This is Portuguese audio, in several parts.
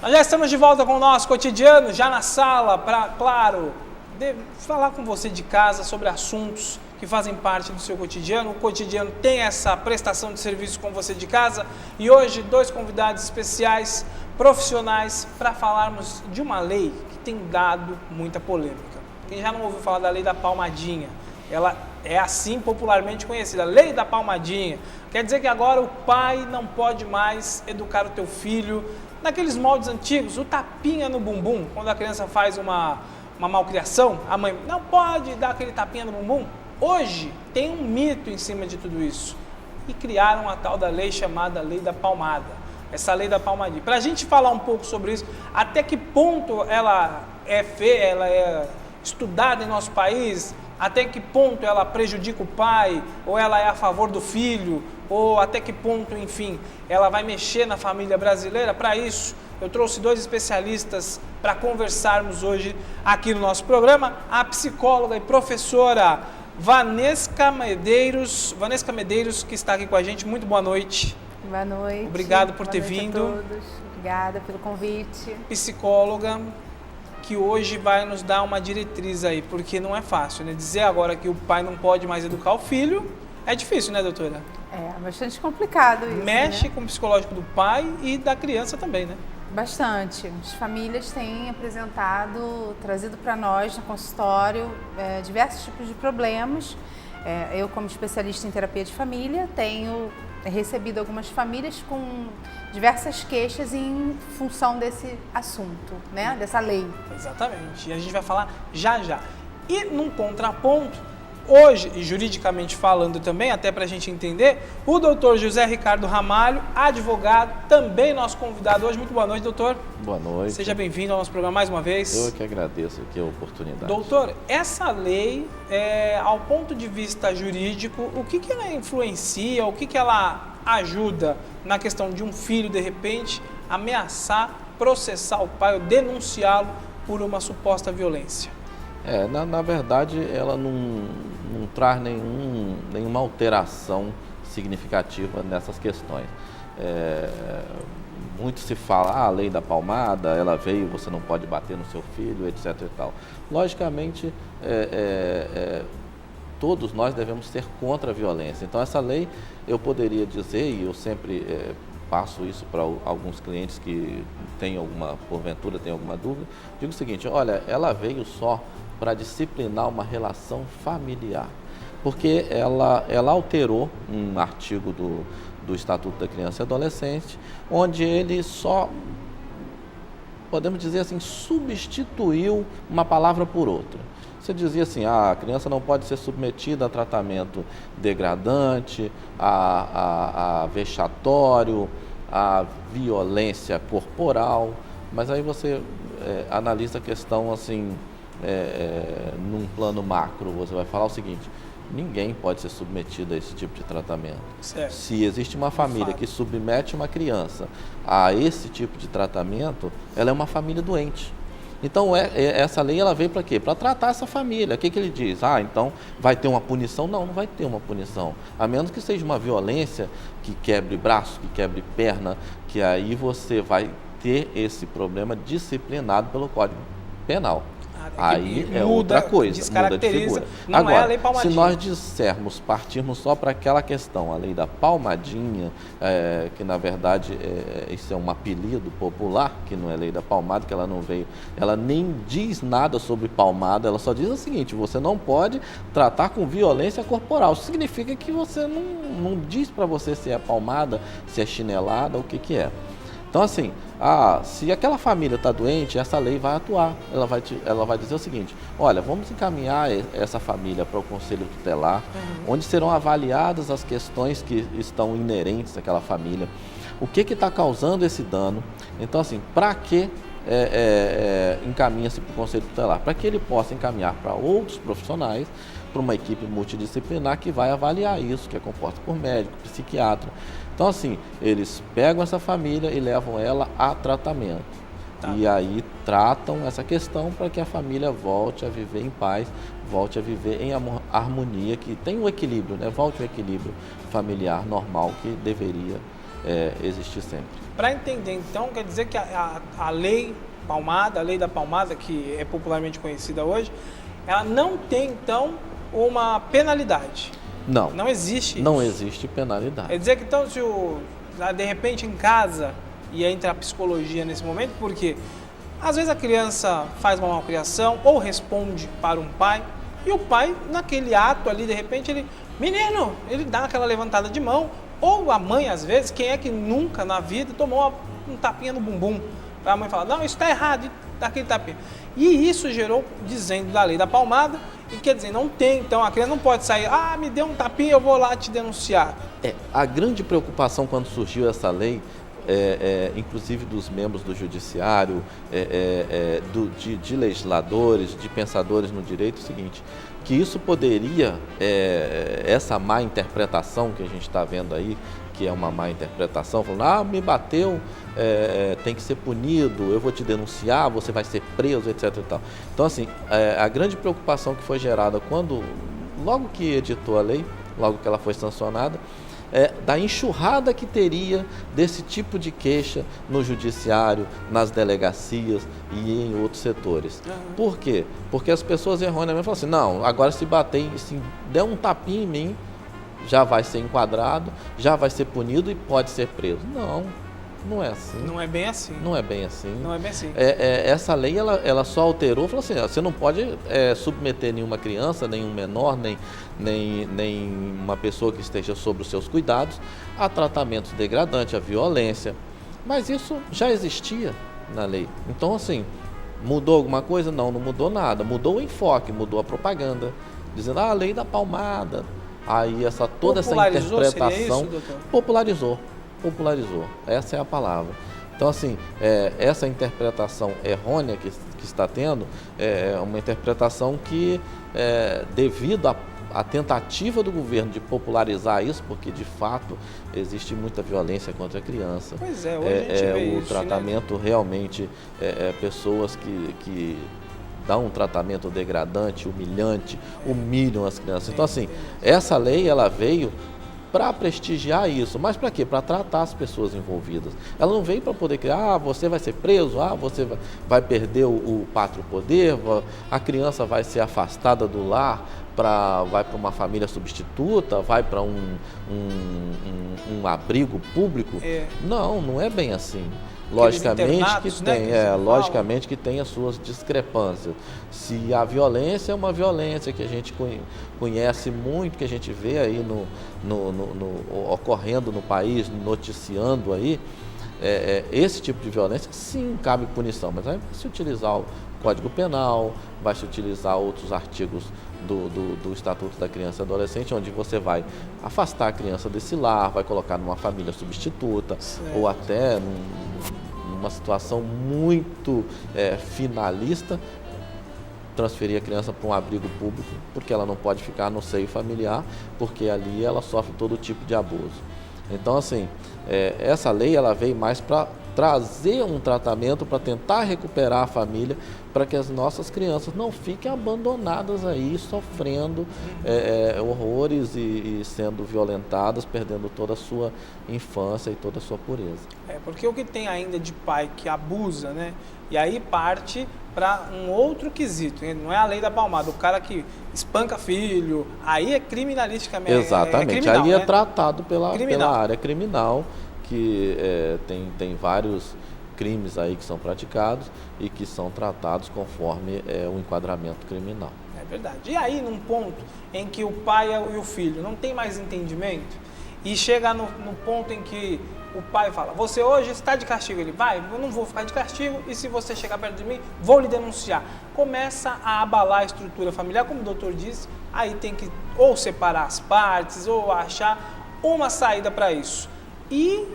Nós já estamos de volta com o nosso cotidiano, já na sala, para, claro, falar com você de casa sobre assuntos que fazem parte do seu cotidiano. O cotidiano tem essa prestação de serviço com você de casa e hoje 2 convidados especiais, profissionais, para falarmos de uma lei que tem dado muita polêmica. Quem já não ouviu falar da lei da palmadinha? Ela é assim popularmente conhecida, lei da palmadinha. Quer dizer que agora o pai não pode mais educar o teu filho naqueles moldes antigos, o tapinha no bumbum, quando a criança faz uma malcriação, a mãe não pode dar aquele tapinha no bumbum. Hoje tem um mito em cima de tudo isso e criaram a tal da lei chamada lei da palmada, essa lei da palmadinha. Para a gente falar um pouco sobre isso, até que ponto ela é estudada em nosso país, até que ponto ela prejudica o pai, ou ela é a favor do filho, ou até que ponto, enfim, ela vai mexer na família brasileira. Para isso, eu trouxe 2 especialistas para conversarmos hoje aqui no nosso programa, a psicóloga e professora Vanesca Medeiros, que está aqui com a gente. Muito boa noite. Boa noite. Obrigado por ter vindo. Boa noite a todos. Obrigada pelo convite. Psicóloga, que hoje vai nos dar uma diretriz aí, porque não é fácil, né? Dizer agora que o pai não pode mais educar o filho é difícil, né, doutora? É bastante complicado isso, Mexe né? com o psicológico do pai e da criança também, né? Bastante. As famílias têm trazido para nós no consultório diversos tipos de problemas. Eu, como especialista em terapia de família, tenho recebido algumas famílias com diversas queixas em função desse assunto, né? Dessa lei. Exatamente. E a gente vai falar já já. E num contraponto, hoje, e juridicamente falando também, até para a gente entender, o doutor José Ricardo Ramalho, advogado, também nosso convidado hoje. Muito boa noite, doutor. Boa noite. Seja bem-vindo ao nosso programa mais uma vez. Eu que agradeço aqui a oportunidade. Doutor, essa lei, ao ponto de vista jurídico, o que ela influencia, o que ela ajuda na questão de um filho, de repente, ameaçar, processar o pai ou denunciá-lo por uma suposta violência? Na verdade, ela não traz nenhuma alteração significativa nessas questões. Muito se fala, a lei da palmada, ela veio, você não pode bater no seu filho, etc. e tal. Logicamente, todos nós devemos ser contra a violência. Então, essa lei, eu poderia dizer, e eu sempre passo isso para alguns clientes que porventura tem alguma dúvida, digo o seguinte: olha, ela veio só para disciplinar uma relação familiar, porque ela alterou um artigo do Estatuto da Criança e Adolescente, onde ele só, podemos dizer assim, substituiu uma palavra por outra. Você dizia assim, a criança não pode ser submetida a tratamento degradante, a vexatório, a violência corporal, mas aí você analisa a questão assim, num plano macro, você vai falar o seguinte: ninguém pode ser submetido a esse tipo de tratamento. Certo. Se existe uma família que submete uma criança a esse tipo de tratamento, ela é uma família doente. Então, essa lei ela veio para quê? Para tratar essa família. O que ele diz? Então vai ter uma punição? Não vai ter uma punição. A menos que seja uma violência que quebre braço, que quebre perna, que aí você vai ter esse problema disciplinado pelo Código Penal. Aí é outra coisa, muda de figura. Agora, a lei palmadinha. Se nós partirmos só para aquela questão, a lei da palmadinha, que na verdade isso é um apelido popular, que não é lei da palmada, que ela não veio, ela nem diz nada sobre palmada, ela só diz o seguinte: você não pode tratar com violência corporal. Isso significa que você não diz para você se é palmada, se é chinelada, o que é. Então, assim, se aquela família está doente, essa lei vai atuar. Ela vai dizer o seguinte: olha, vamos encaminhar essa família para o Conselho Tutelar, onde serão avaliadas as questões que estão inerentes àquela família, o que está causando esse dano. Então, assim, para que encaminha-se para o Conselho Tutelar? Para que ele possa encaminhar para outros profissionais, para uma equipe multidisciplinar que vai avaliar isso, que é composta por médico, psiquiatra. Então, assim, eles pegam essa família e levam ela a tratamento. Tá. E aí tratam essa questão para que a família volte a viver em paz, volte a viver em harmonia, que tem um equilíbrio, né? Volte ao equilíbrio familiar normal que deveria existir sempre. Para entender, então, quer dizer que a lei Palmada, a lei da palmada, que é popularmente conhecida hoje, ela não tem, então, uma penalidade. Não. Não existe isso. Não existe penalidade. Quer dizer que, então, se de repente em casa, e entra a psicologia nesse momento, porque às vezes a criança faz uma malcriação ou responde para um pai, e o pai, naquele ato ali, de repente, ele dá aquela levantada de mão, ou a mãe, às vezes, quem é que nunca na vida tomou um tapinha no bumbum? A mãe fala, não, isso está errado, e dá aquele tapinha. E isso gerou, dizendo da lei da palmada, e quer dizer, não tem, então, a criança não pode sair, me deu um tapinha, eu vou lá te denunciar. A grande preocupação quando surgiu essa lei, inclusive dos membros do judiciário, de legisladores, de pensadores no direito, é o seguinte, que isso poderia, essa má interpretação que a gente está vendo aí, que é uma má interpretação, falando, me bateu, tem que ser punido, eu vou te denunciar, você vai ser preso, etc. E tal. Então, assim, a grande preocupação que foi gerada logo que editou a lei, logo que ela foi sancionada, da enxurrada que teria desse tipo de queixa no judiciário, nas delegacias e em outros setores. Por quê? Porque as pessoas erroneamente falam assim, não, agora se bater, se der um tapinha em mim, já vai ser enquadrado, já vai ser punido e pode ser preso. Não é assim. Não é bem assim. Não é bem assim. Não é bem assim. Essa lei, ela só alterou, falou assim, você não pode submeter nenhuma criança, nenhum menor, nem uma pessoa que esteja sob os seus cuidados a tratamentos degradantes, a violência. Mas isso já existia na lei. Então, assim, mudou alguma coisa? Não mudou nada. Mudou o enfoque, mudou a propaganda, dizendo, a lei da palmada. Aí toda essa interpretação popularizou, essa é a palavra. Então, assim, essa interpretação errônea que está tendo é uma interpretação que, devido à tentativa do governo de popularizar isso, porque de fato existe muita violência contra a criança. Pois é, hoje a gente vê o isso, tratamento, né? Realmente, pessoas que dá um tratamento degradante, humilhante, humilham as crianças. Então, assim, essa lei, ela veio para prestigiar isso. Mas para quê? Para tratar as pessoas envolvidas. Ela não veio para poder criar, você vai ser preso, você vai perder o pátrio poder, a criança vai ser afastada do lar, vai para uma família substituta, vai para um abrigo público. Não é bem assim. Logicamente que tem, logicamente que tem as suas discrepâncias. Se a violência é uma violência que a gente conhece muito, que a gente vê aí ocorrendo no país, noticiando aí, esse tipo de violência, sim, cabe punição, mas aí vai se utilizar o Código Penal, vai se utilizar outros artigos do Estatuto da Criança e Adolescente, onde você vai afastar a criança desse lar, vai colocar numa família substituta, certo, ou até numa situação muito finalista, transferir a criança para um abrigo público, porque ela não pode ficar no seio familiar, porque ali ela sofre todo tipo de abuso. Então, assim, essa lei ela veio mais para trazer um tratamento para tentar recuperar a família, para que as nossas crianças não fiquem abandonadas aí, sofrendo horrores e sendo violentadas, perdendo toda a sua infância e toda a sua pureza. Porque o que tem ainda de pai que abusa, né? E aí parte para um outro quesito, não é a lei da palmada, o cara que espanca filho, aí é criminalisticamente. Exatamente, criminal, aí é né? Tratado pela área criminal, que tem vários crimes aí que são praticados e que são tratados conforme o enquadramento criminal. É verdade. E aí, num ponto em que o pai e o filho não tem mais entendimento, e chega no ponto em que o pai fala, você hoje está de castigo, ele vai, eu não vou ficar de castigo, e se você chegar perto de mim, vou lhe denunciar. Começa a abalar a estrutura familiar, como o doutor disse, aí tem que ou separar as partes, ou achar uma saída para isso. E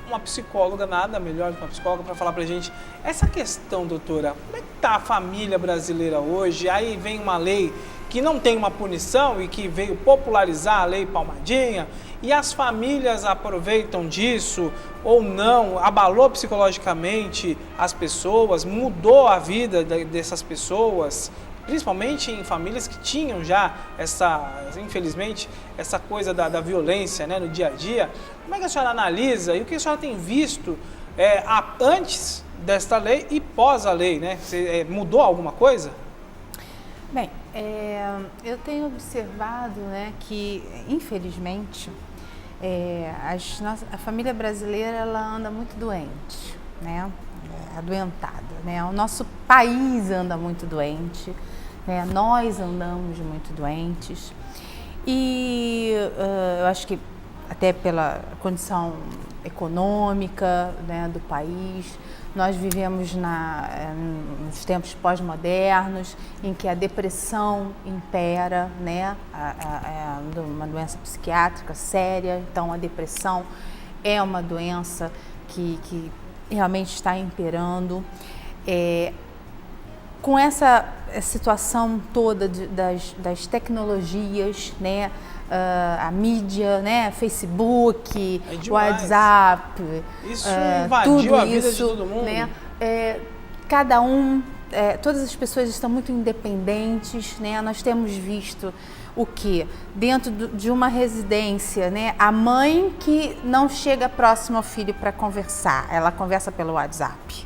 uma psicóloga, nada melhor do que uma psicóloga para falar pra gente essa questão, doutora, como é que tá a família brasileira hoje? Aí vem uma lei que não tem uma punição e que veio popularizar a lei Palmadinha, e as famílias aproveitam disso ou não, abalou psicologicamente as pessoas, mudou a vida dessas pessoas. principalmente em famílias que tinham já infelizmente, essa coisa da violência, né, no dia a dia. Como é que a senhora analisa e o que a senhora tem visto antes desta lei e pós a lei, né? Mudou alguma coisa? Bem, eu tenho observado, né, que infelizmente a família brasileira ela anda muito doente, né? Adoentada, né? O nosso país anda muito doente, né? Nós andamos muito doentes e eu acho que até pela condição econômica, né, do país, nós vivemos nos tempos pós-modernos em que a depressão impera, né? Uma doença psiquiátrica séria, então a depressão é uma doença que realmente está imperando. Com essa situação toda das tecnologias, né? A mídia, né? Facebook, WhatsApp, isso invadiu tudo a vida isso, de todo mundo. Né? Todas as pessoas estão muito independentes, né? Nós temos visto o que? Dentro de uma residência, né? A mãe que não chega próximo ao filho para conversar, ela conversa pelo WhatsApp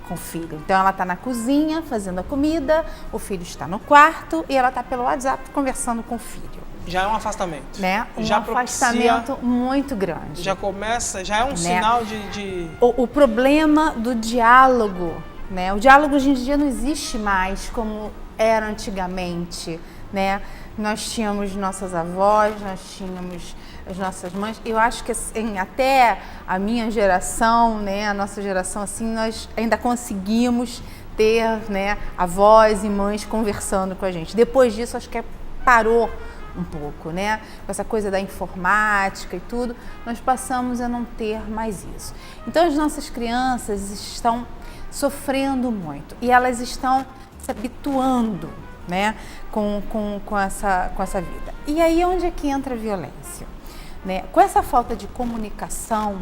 com o filho. Então ela está na cozinha fazendo a comida, o filho está no quarto e ela está pelo WhatsApp conversando com o filho. Já é um afastamento. Né? Afastamento muito grande. Já é um sinal de... O problema do diálogo, né? O diálogo hoje em dia não existe mais como era antigamente, né? Nós tínhamos nossas avós, nós tínhamos as nossas mães. Eu acho que assim, até a minha geração, né, a nossa geração, assim, nós ainda conseguimos ter, né, avós e mães conversando com a gente. Depois disso, acho que parou um pouco, né? Com essa coisa da informática e tudo, nós passamos a não ter mais isso. Então, as nossas crianças estão sofrendo muito e elas estão se habituando, né, com essa vida. E aí onde é que entra a violência? Né? Com essa falta de comunicação,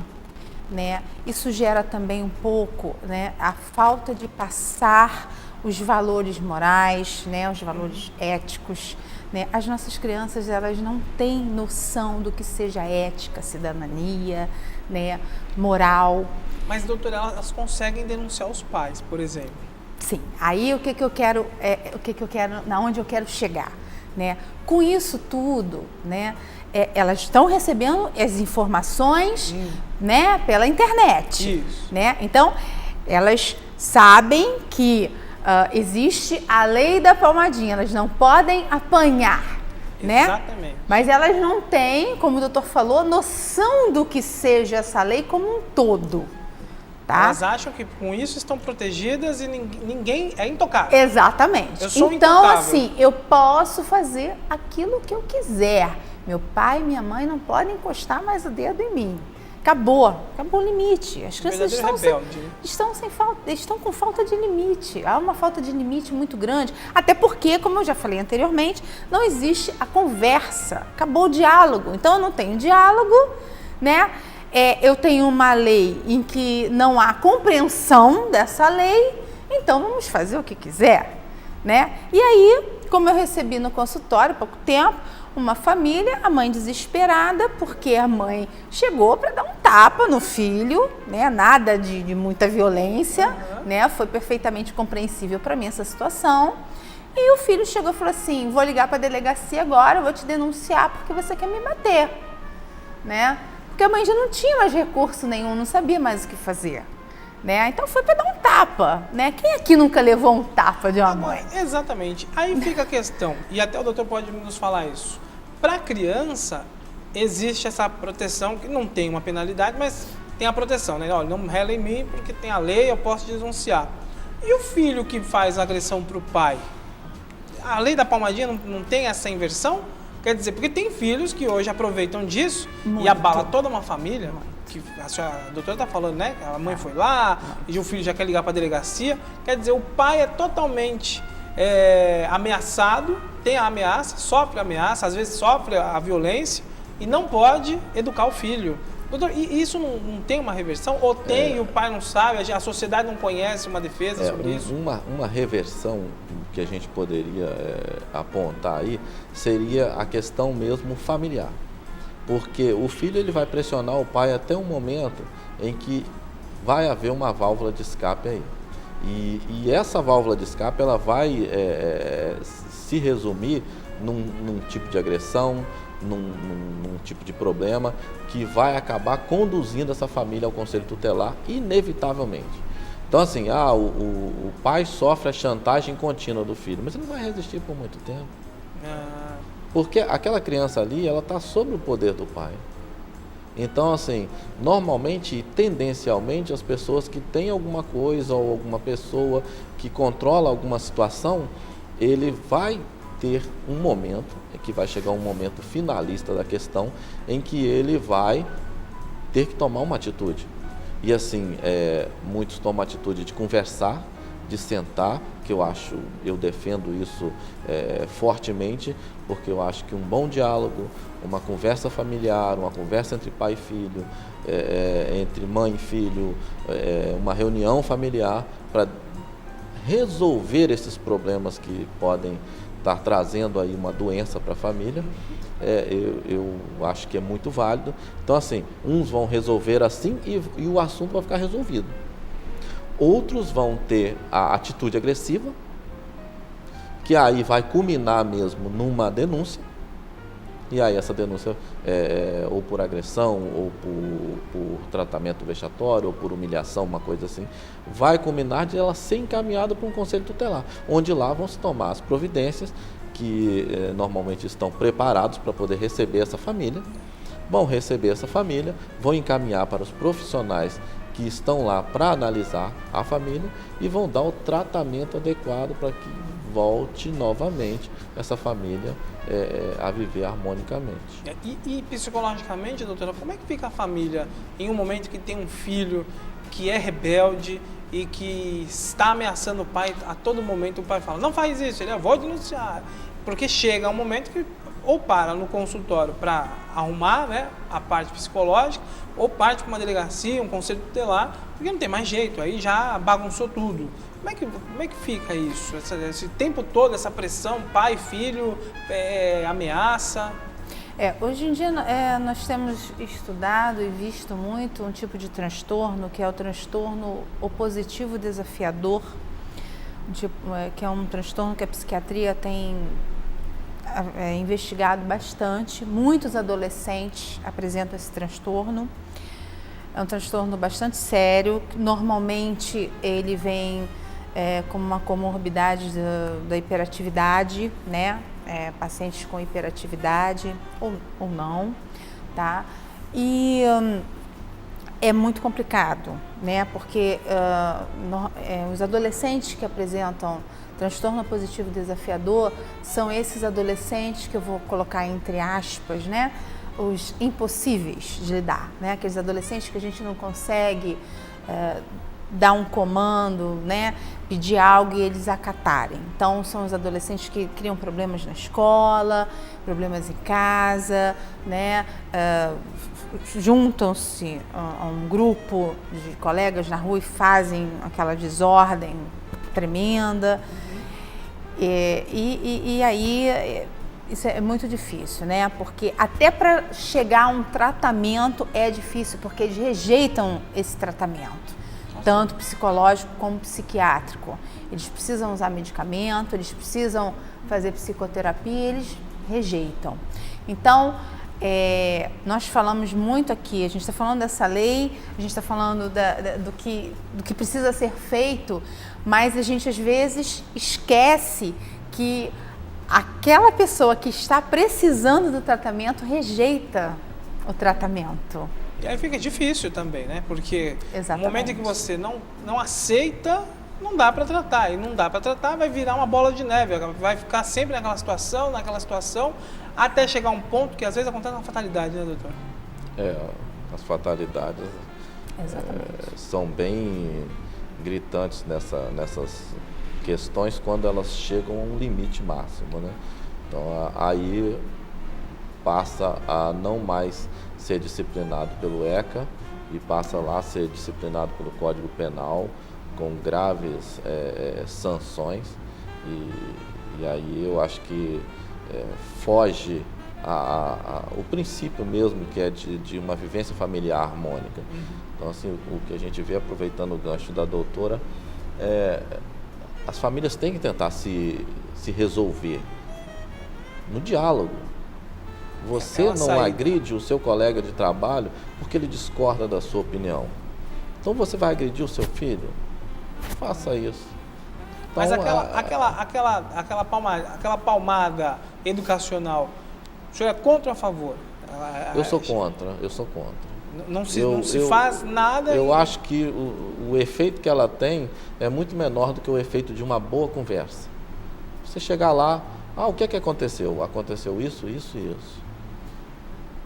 né, isso gera também um pouco, né, a falta de passar os valores morais, né, os valores éticos. Né? As nossas crianças, elas não têm noção do que seja ética, cidadania, né, moral. Mas, doutora, elas conseguem denunciar os pais, por exemplo. Sim, aí o que eu quero, onde eu quero chegar, né? Com isso tudo, né? Elas estão recebendo as informações, né? Pela internet, isso. Né? Então, elas sabem que existe a lei da palmadinha, elas não podem apanhar, né? Exatamente. Mas elas não têm, como o doutor falou, noção do que seja essa lei como um todo. Tá? Elas acham que com isso estão protegidas e ninguém é intocável. Exatamente. Eu sou então, intocável. assim, eu posso fazer aquilo que eu quiser. Meu pai e minha mãe não podem encostar mais o dedo em mim. Acabou o limite. As crianças estão com falta de limite. Há uma falta de limite muito grande. Até porque, como eu já falei anteriormente, não existe a conversa. Acabou o diálogo. Então, eu não tenho diálogo, né? Eu tenho uma lei em que não há compreensão dessa lei, então vamos fazer o que quiser, né? E aí, como eu recebi no consultório há pouco tempo, uma família, a mãe desesperada, porque a mãe chegou para dar um tapa no filho, né? Nada de muita violência, né? Foi perfeitamente compreensível para mim essa situação. E o filho chegou e falou assim: vou ligar para a delegacia agora, vou te denunciar porque você quer me bater, né? Porque a mãe já não tinha mais recurso nenhum, não sabia mais o que fazer, né? Então foi para dar um tapa, né? Quem aqui nunca levou um tapa de uma mãe? Exatamente. Aí fica a questão, e até o doutor pode nos falar isso. Para a criança, existe essa proteção, que não tem uma penalidade, mas tem a proteção, né? Olha, não rela em mim porque tem a lei, eu posso denunciar. E o filho que faz agressão para o pai? A lei da palmadinha não tem essa inversão? Quer dizer, porque tem filhos que hoje aproveitam disso e abala toda uma família. Que a doutora está falando, né? A mãe foi lá e o filho já quer ligar para a delegacia. Quer dizer, o pai é totalmente ameaçado, tem a ameaça, sofre a ameaça, às vezes sofre a violência e não pode educar o filho. Doutor, e isso não tem uma reversão? Ou tem e o pai não sabe, a sociedade não conhece uma defesa sobre isso? Uma reversão que a gente poderia apontar aí seria a questão mesmo familiar. Porque o filho ele vai pressionar o pai até um momento em que vai haver uma válvula de escape aí. E essa válvula de escape ela vai se resumir num tipo de agressão, num tipo de problema que vai acabar conduzindo essa família ao conselho tutelar inevitavelmente. Então assim, o pai sofre a chantagem contínua do filho, mas ele não vai resistir por muito tempo. Porque aquela criança ali, ela está sob o poder do pai. Então assim, normalmente e tendencialmente as pessoas que têm alguma coisa ou alguma pessoa que controla alguma situação, ele vai ter um momento, que vai chegar um momento finalista da questão, em que ele vai ter que tomar uma atitude. E assim, muitos tomam a atitude de conversar, de sentar, que eu defendo isso fortemente, porque eu acho que um bom diálogo, uma conversa familiar, uma conversa entre pai e filho, entre mãe e filho, uma reunião familiar para resolver esses problemas que podem estar trazendo aí uma doença para a família, eu acho que é muito válido. Então assim, uns vão resolver assim e o assunto vai ficar resolvido. Outros vão ter a atitude agressiva, que aí vai culminar mesmo numa denúncia, e aí essa denúncia ou por agressão, ou por tratamento vexatório, ou por humilhação, uma coisa assim, vai culminar de ela ser encaminhada para um conselho tutelar, onde lá vão se tomar as providências que normalmente estão preparados para poder receber essa família, vão receber essa família, vão encaminhar para os profissionais que estão lá para analisar a família e vão dar o tratamento adequado para que volte novamente essa família a viver harmonicamente. E psicologicamente, doutora, como é que fica a família em um momento que tem um filho que é rebelde e que está ameaçando o pai a todo momento? O pai fala, não faz isso, ele vou denunciar. Porque chega um momento que ou para no consultório para arrumar, né, a parte psicológica, ou parte para uma delegacia, um conselho tutelar, porque não tem mais jeito, aí já bagunçou tudo. Como é que fica isso? Esse tempo todo, essa pressão, pai, filho, ameaça? Hoje em dia nós temos estudado e visto muito um tipo de transtorno, que é o transtorno opositivo desafiador, que é um transtorno que a psiquiatria tem investigado bastante. Muitos adolescentes apresentam esse transtorno. É um transtorno bastante sério. Normalmente ele vem como uma comorbidade da hiperatividade, né? Pacientes com hiperatividade ou não, tá? E é muito complicado, né? Porque os adolescentes que apresentam transtorno positivo desafiador são esses adolescentes que eu vou colocar entre aspas, né? Os impossíveis de lidar, né? Aqueles adolescentes que a gente não consegue dar um comando, né? Pedir algo e eles acatarem. Então, são os adolescentes que criam problemas na escola, problemas em casa, né? Juntam-se a um grupo de colegas na rua e fazem aquela desordem tremenda. E aí isso é muito difícil, né? Porque até para chegar a um tratamento é difícil, porque eles rejeitam esse tratamento, tanto psicológico como psiquiátrico. Eles precisam usar medicamento, eles precisam fazer psicoterapia, eles rejeitam. Então, nós falamos muito aqui, a gente está falando dessa lei, a gente está falando do que precisa ser feito, mas a gente às vezes esquece que aquela pessoa que está precisando do tratamento rejeita o tratamento. E aí fica difícil também, né? Porque no momento em que você não aceita, não dá para tratar. E não dá para tratar, vai virar uma bola de neve. Vai ficar sempre naquela situação, até chegar a um ponto que às vezes acontece uma fatalidade, né, doutor? As fatalidades são bem gritantes nessas questões quando elas chegam a um limite máximo, né? Então aí passa a não mais ser disciplinado pelo ECA e passa lá a ser disciplinado pelo Código Penal com graves sanções. E aí eu acho que foge o princípio mesmo, que é de uma vivência familiar harmônica. Então, assim, o que a gente vê, aproveitando o gancho da doutora, as famílias têm que tentar se resolver no diálogo. Você não agride o seu colega de trabalho porque ele discorda da sua opinião. Então você vai agredir o seu filho? Faça isso. Então, mas aquela palmada educacional, o senhor é contra ou a favor? Eu sou contra. Não se faz nada. Eu acho que o efeito que ela tem é muito menor do que o efeito de uma boa conversa. Você chegar lá, o que aconteceu? Aconteceu isso, isso e isso.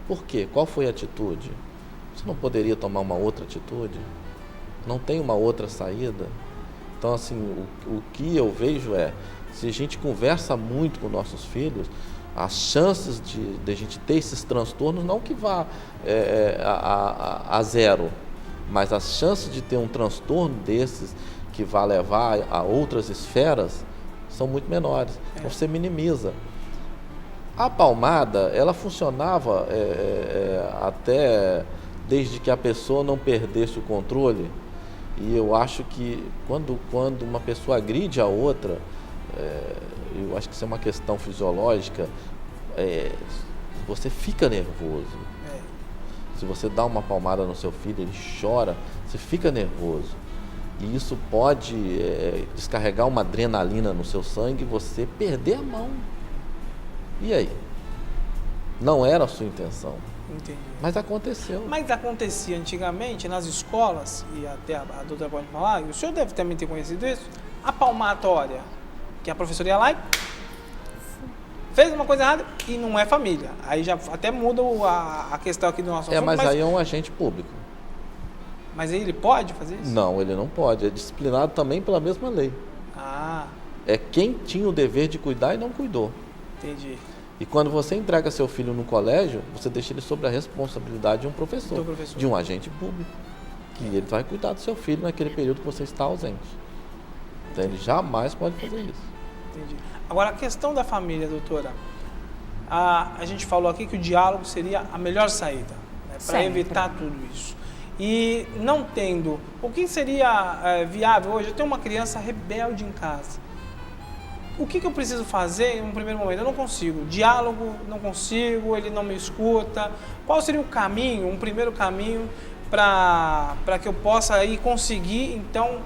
Por quê? Qual foi a atitude? Você não poderia tomar uma outra atitude? Não tem uma outra saída? Então, assim, o que eu vejo se a gente conversa muito com nossos filhos, as chances de a gente ter esses transtornos, não que vá a zero, mas as chances de ter um transtorno desses que vá levar a outras esferas são muito menores. Então você minimiza. A palmada, ela funcionava até desde que a pessoa não perdesse o controle. E eu acho que quando uma pessoa agride a outra, eu acho que isso é uma questão fisiológica, você fica nervoso. Se você dá uma palmada no seu filho, ele chora, você fica nervoso. E isso pode descarregar uma adrenalina no seu sangue e você perder a mão. E aí? Não era a sua intenção. Entendi. Mas aconteceu. Mas acontecia antigamente nas escolas, e até a doutora pode falar, e o senhor deve também ter conhecido isso, a palmatória, que a professora ia lá e fez uma coisa errada e não é família. Aí já até muda a questão aqui do nosso assunto. Mas aí é um agente público. Mas ele pode fazer isso? Não, ele não pode. É disciplinado também pela mesma lei. É quem tinha o dever de cuidar e não cuidou. Entendi. E quando você entrega seu filho no colégio, você deixa ele sob a responsabilidade de um professor, de um agente público. Que ele vai cuidar do seu filho naquele período que você está ausente. Então ele jamais pode fazer isso. Entendi. Agora, a questão da família, doutora. A gente falou aqui que o diálogo seria a melhor saída, né, para evitar tudo isso. E não tendo, o que seria viável hoje? Eu tenho uma criança rebelde em casa. O que eu preciso fazer em um primeiro momento? Eu não consigo. Diálogo, não consigo, ele não me escuta. Qual seria o caminho, um primeiro caminho, para que eu possa aí conseguir, então,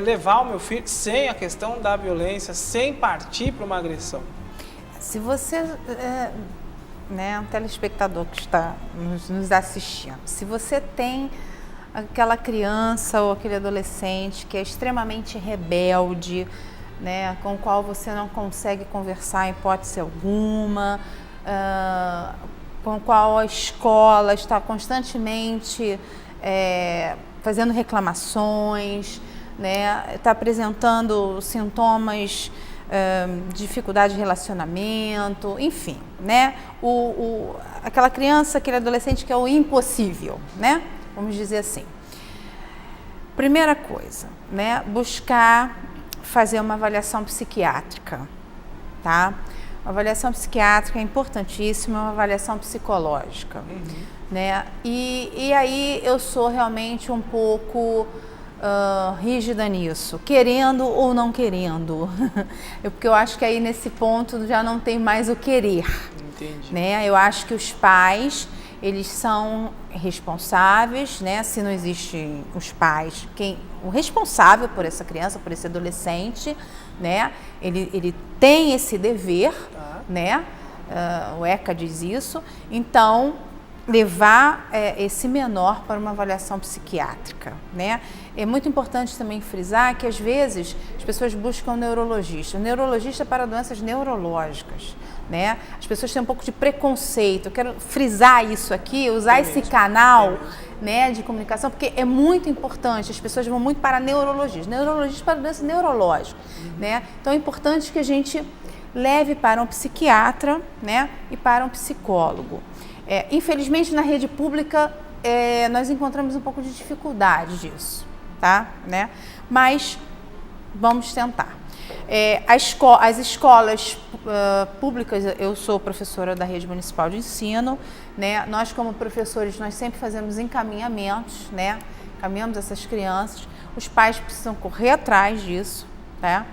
levar o meu filho sem a questão da violência, sem partir para uma agressão? Se você, um telespectador que está nos assistindo, se você tem aquela criança ou aquele adolescente que é extremamente rebelde, né, com o qual você não consegue conversar em hipótese alguma, com o qual a escola está constantemente fazendo reclamações, né, está apresentando sintomas de dificuldade de relacionamento, enfim, né, aquela criança, aquele adolescente que é o impossível, né, vamos dizer assim. Primeira coisa, né, buscar fazer uma avaliação psiquiátrica, tá? Uma avaliação psiquiátrica é importantíssima, uma avaliação psicológica, né? E aí eu sou realmente um pouco rígida nisso, querendo ou não querendo, porque eu acho que aí nesse ponto já não tem mais o querer. Entendi. Né? Eu acho que os pais, eles são responsáveis, né? Se não existem os pais, o responsável por essa criança, por esse adolescente, né? Ele tem esse dever, né? O ECA diz isso. Então, levar esse menor para uma avaliação psiquiátrica, né? É muito importante também frisar que às vezes as pessoas buscam neurologista. O neurologista é para doenças neurológicas, né? As pessoas têm um pouco de preconceito. Eu quero frisar isso aqui, usar esse canal, né, de comunicação, porque é muito importante. As pessoas vão muito para neurologista para doenças neurológicas, né? Então é importante que a gente leve para um psiquiatra, né, e para um psicólogo. Infelizmente na rede pública nós encontramos um pouco de dificuldade disso, tá? Né? Mas vamos tentar. As escolas públicas, eu sou professora da rede municipal de ensino, né? Nós como professores, nós sempre fazemos encaminhamentos, né? Encaminhamos essas crianças, os pais precisam correr atrás disso, né?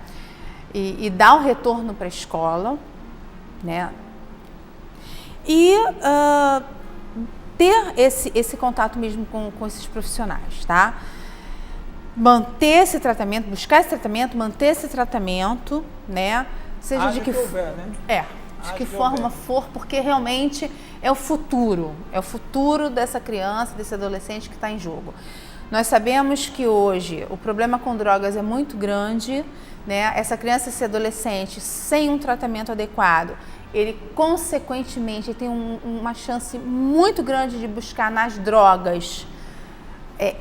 E dar o retorno para a escola, né? E ter esse contato mesmo com esses profissionais, tá? Manter esse tratamento, buscar esse tratamento, manter esse tratamento, né? Seja de que houver, né? De que forma for, porque realmente é o futuro dessa criança, desse adolescente que está em jogo. Nós sabemos que hoje o problema com drogas é muito grande, né? Essa criança, esse adolescente, sem um tratamento adequado, ele consequentemente tem uma chance muito grande de buscar nas drogas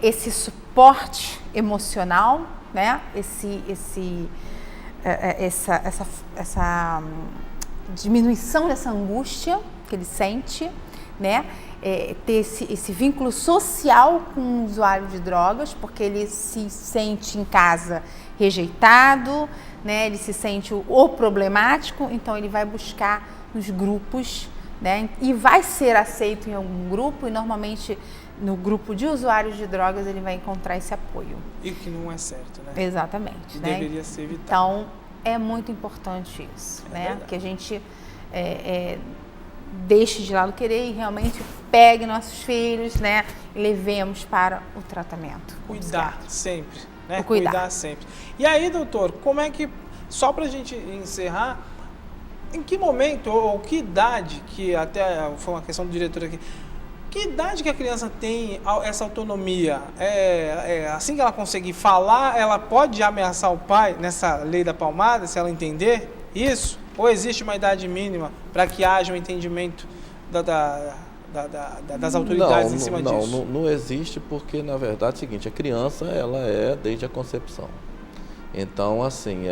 esse suporte emocional, né? Essa diminuição dessa angústia que ele sente, né? Ter esse vínculo social com o usuário de drogas, porque ele se sente em casa rejeitado, né? Ele se sente o problemático, então ele vai buscar nos grupos, né? E vai ser aceito em algum grupo, e normalmente no grupo de usuários de drogas ele vai encontrar esse apoio. E que não é certo, né? Exatamente. Que né? deveria ser evitado. Então, é muito importante isso, né? Verdade. Que a gente deixe de lado querer e realmente pegue nossos filhos, né? E levemos para o tratamento. Cuidar sempre, né? Cuidar sempre. E aí, doutor, como é que, só para a gente encerrar, em que momento ou que idade, que até foi uma questão do diretor aqui, que idade que a criança tem essa autonomia? Assim que ela conseguir falar, ela pode ameaçar o pai nessa lei da palmada, se ela entender isso? Ou existe uma idade mínima para que haja um entendimento das autoridades em cima disso? Não existe, porque na verdade é o seguinte, a criança ela é desde a concepção. Então, assim,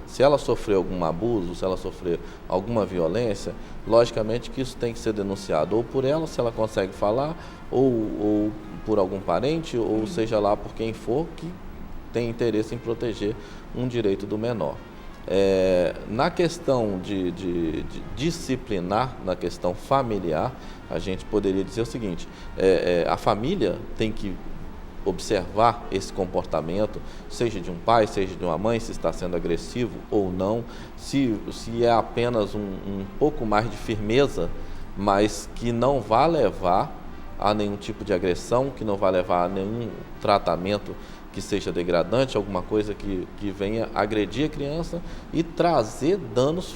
se ela sofrer algum abuso, se ela sofrer alguma violência, logicamente que isso tem que ser denunciado, ou por ela, se ela consegue falar, ou por algum parente, ou seja lá por quem for que tem interesse em proteger um direito do menor. Na questão de disciplinar, na questão familiar, a gente poderia dizer o seguinte, a família tem que observar esse comportamento, seja de um pai, seja de uma mãe, se está sendo agressivo ou não, se é apenas um pouco mais de firmeza, mas que não vai levar a nenhum tipo de agressão, que não vai levar a nenhum tratamento que seja degradante, alguma coisa que venha agredir a criança e trazer danos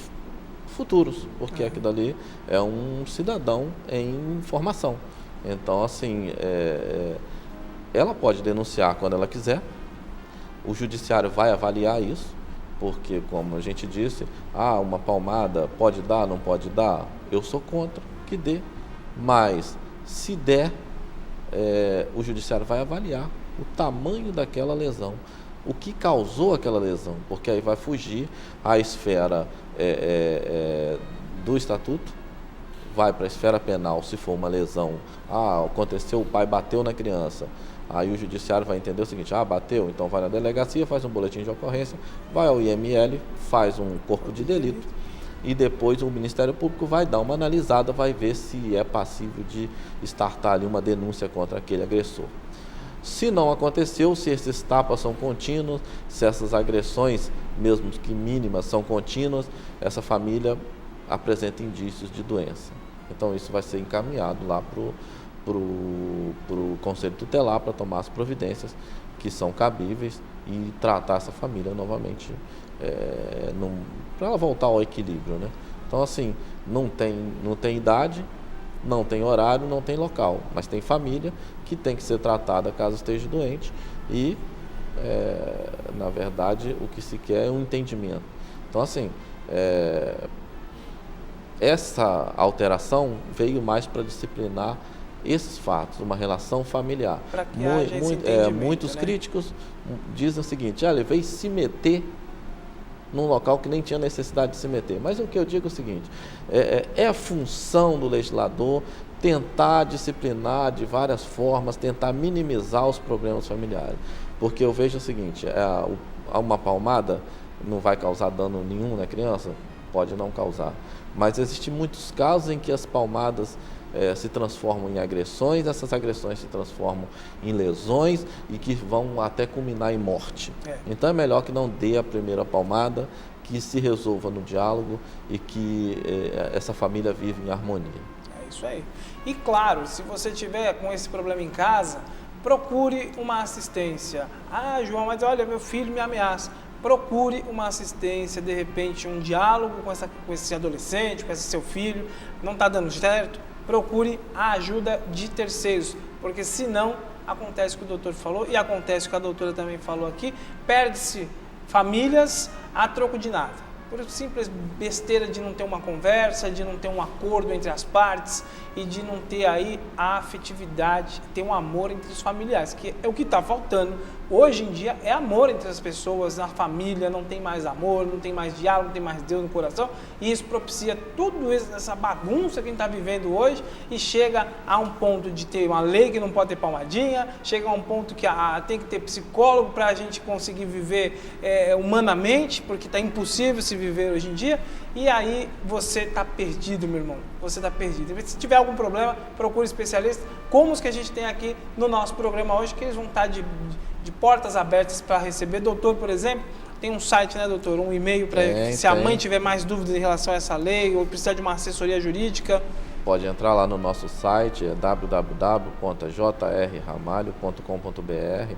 futuros, porque aquilo ali é um cidadão em formação. Então, assim, ela pode denunciar quando ela quiser, o judiciário vai avaliar isso, porque, como a gente disse, uma palmada pode dar, não pode dar, eu sou contra que dê, mas se der, o judiciário vai avaliar o tamanho daquela lesão, o que causou aquela lesão, porque aí vai fugir a esfera do estatuto, vai para a esfera penal se for uma lesão, aconteceu, o pai bateu na criança, aí o judiciário vai entender o seguinte, bateu, então vai na delegacia, faz um boletim de ocorrência, vai ao IML, faz um corpo de delito e depois o Ministério Público vai dar uma analisada, vai ver se é passível de startar ali uma denúncia contra aquele agressor. Se não aconteceu, se esses tapas são contínuos, se essas agressões, mesmo que mínimas, são contínuas, essa família apresenta indícios de doença. Então isso vai ser encaminhado lá para o Conselho Tutelar para tomar as providências que são cabíveis e tratar essa família novamente, para ela voltar ao equilíbrio, né? Então, assim, não tem idade, não tem horário, não tem local, mas tem família que tem que ser tratada caso esteja doente e, na verdade, o que se quer é um entendimento. Então, assim, essa alteração veio mais para disciplinar esses fatos, uma relação familiar. Para que haja esse entendimento, muitos críticos dizem o seguinte, ele veio se meter num local que nem tinha necessidade de se meter. Mas o que eu digo é o seguinte, é a função do legislador tentar disciplinar de várias formas, tentar minimizar os problemas familiares. Porque eu vejo o seguinte, uma palmada não vai causar dano nenhum na criança? Pode não causar. Mas existem muitos casos em que as palmadas se transformam em agressões, essas agressões se transformam em lesões e que vão até culminar em morte. Então é melhor que não dê a primeira palmada, que se resolva no diálogo e que essa família vive em harmonia. É isso aí. E claro, se você tiver com esse problema em casa, procure uma assistência. Ah, João, mas olha, meu filho me ameaça. Procure uma assistência, de repente um diálogo com esse adolescente, com esse seu filho, não está dando certo, procure a ajuda de terceiros, porque senão acontece o que o doutor falou e acontece o que a doutora também falou aqui, perde-se famílias a troco de nada. Por simples besteira de não ter uma conversa, de não ter um acordo entre as partes e de não ter aí a afetividade, ter um amor entre os familiares, que é o que está faltando. Hoje em dia é amor entre as pessoas, na família, não tem mais amor, não tem mais diálogo, não tem mais Deus no coração, e isso propicia tudo isso, essa bagunça que a gente está vivendo hoje, e chega a um ponto de ter uma lei que não pode ter palmadinha, chega a um ponto que tem que ter psicólogo para a gente conseguir viver humanamente, porque está impossível se viver hoje em dia, e aí você está perdido, meu irmão, você está perdido. Se tiver algum problema, procure especialistas, como os que a gente tem aqui no nosso programa hoje, que eles vão estar de portas abertas para receber. Doutor, por exemplo, tem um site, né, doutor? Um e-mail para se a mãe tiver mais dúvidas em relação a essa lei ou precisar de uma assessoria jurídica. Pode entrar lá no nosso site, é www.jrramalho.com.br.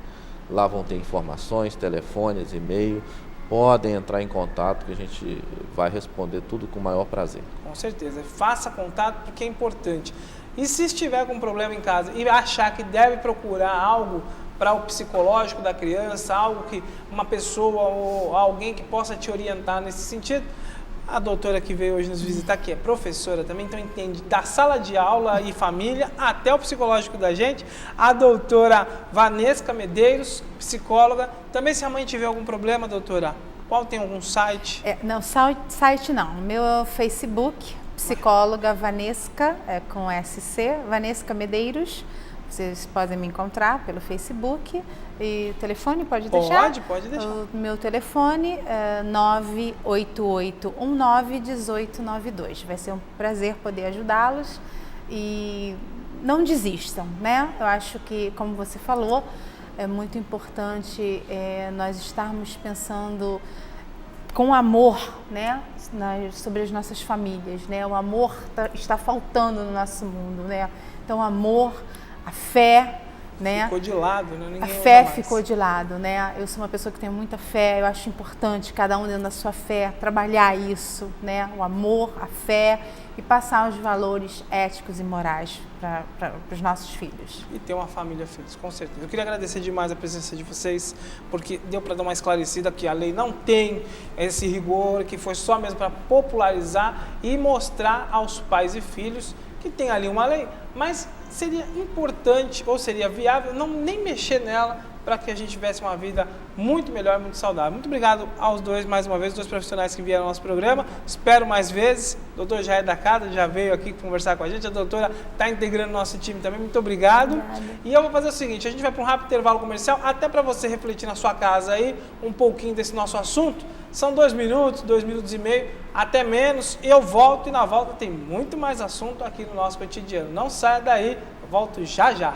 Lá vão ter informações, telefones, e-mail. Podem entrar em contato que a gente vai responder tudo com o maior prazer. Com certeza. Faça contato porque é importante. E se estiver com um problema em casa e achar que deve procurar algo para o psicológico da criança, algo que uma pessoa ou alguém que possa te orientar nesse sentido, a doutora que veio hoje nos visitar, que é professora também, então entende da sala de aula e família até o psicológico da gente, a doutora Vanesca Medeiros, psicóloga. Também se a mãe tiver algum problema, doutora, qual tem algum site? Não, site não, o meu é o Facebook, psicóloga Vanesca, com SC, Vanesca Medeiros. Vocês podem me encontrar pelo Facebook e o telefone pode deixar? Pode deixar. O meu telefone é 988191892. Vai ser um prazer poder ajudá-los e não desistam, né? Eu acho que, como você falou, é muito importante nós estarmos pensando com amor, né, sobre as nossas famílias, né? O amor está faltando no nosso mundo, né? Então, o amor, a fé, né? Ficou de lado, né? Ninguém a fé ficou de lado, né? Eu sou uma pessoa que tem muita fé, eu acho importante cada um dentro da sua fé trabalhar isso, né? O amor, a fé e passar os valores éticos e morais para os nossos filhos. E ter uma família feliz, com certeza. Eu queria agradecer demais a presença de vocês, porque deu para dar uma esclarecida que a lei não tem esse rigor, que foi só mesmo para popularizar e mostrar aos pais e filhos que tem ali uma lei, mas seria importante ou seria viável não nem mexer nela para que a gente tivesse uma vida muito melhor, muito saudável. Muito obrigado aos dois, mais uma vez, dois profissionais que vieram ao nosso programa. Espero mais vezes. O doutor já é da casa, já veio aqui conversar com a gente. A doutora está integrando nosso time também. Muito obrigado. Obrigada. E eu vou fazer o seguinte, a gente vai para um rápido intervalo comercial, até para você refletir na sua casa aí um pouquinho desse nosso assunto. São 2 minutos, 2 minutos e meio, até menos. Eu volto e na volta tem muito mais assunto aqui no nosso cotidiano. Não saia daí, eu volto já já.